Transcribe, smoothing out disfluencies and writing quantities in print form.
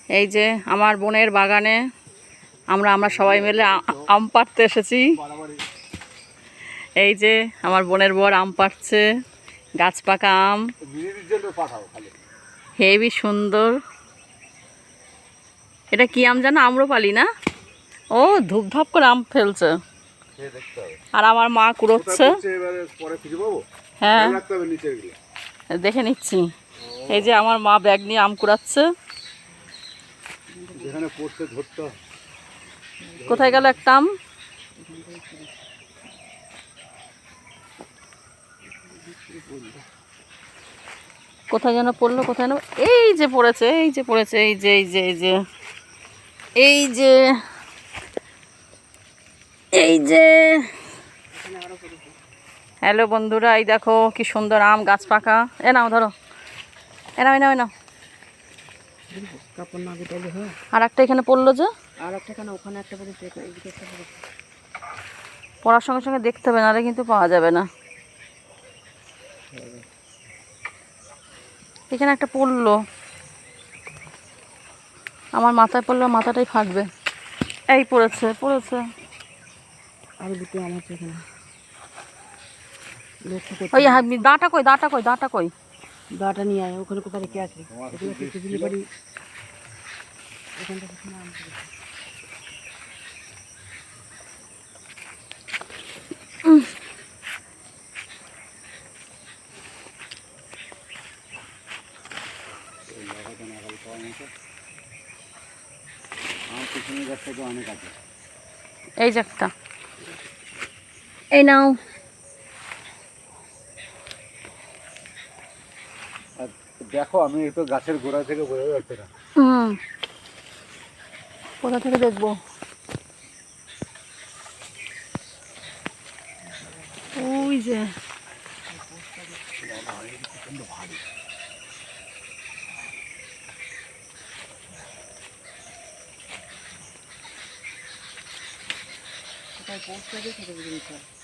এই যে আমার বোনের বাগানে আমরা সবাই মিলে আম পাড়তে এসেছি। এই যে আমার বোনের বর আম পাড়ছে, গাছ পাকা আম, হেবি সুন্দর। এটা কি আম জানো? আম্রপালি না? ও ধূপধাপ করে আম ফেলছে, আর আমার মা কুড়োচ্ছে। হ্যাঁ দেখে নিচ্ছি। এই যে আমার মা ব্যাগ নিয়ে আম কুড়াচ্ছে। কোথায় গেল একটা আম? কোথায় যেন পড়লো, কোথায় না? এই যে পড়েছে, এই যে পড়েছে, এই যে এই যে এই যে এই যে এই যে। হ্যালো বন্ধুরা, এই দেখো কি সুন্দর আম, গাছ পাকা। এ নাও ধরো, এ নাও, এ নাও, এ নাও। আর একটা এখানে পড়লো যে, পড়ার সঙ্গে সঙ্গে দেখতে হবে, নাহলে কিন্তু পাওয়া যাবে না। এখানে একটা পড়লো, আমার মাথায় পড়লো, মাথাটাই ফাটবে। এই পড়েছে, পড়েছে। আরো দুটো আম আছে এখানে। ওই দাঁটা কই, দাঁটা কই, দাঁটা কই? দাঁটা নিয়ে আয়, ওখানে কোথায় রেখে আছে। বাড়ি এখানটা কোথায় আম পড়েছে। এই যে একটা, এই নাও। দেখো আমি একটু গাছের গোড়া থেকে বোঝা যাচ্ছে না। কোথা থেকে দেখবো? ওই যে কোথায় পোস্ট আছে সেটা বুঝে নিতে হবে।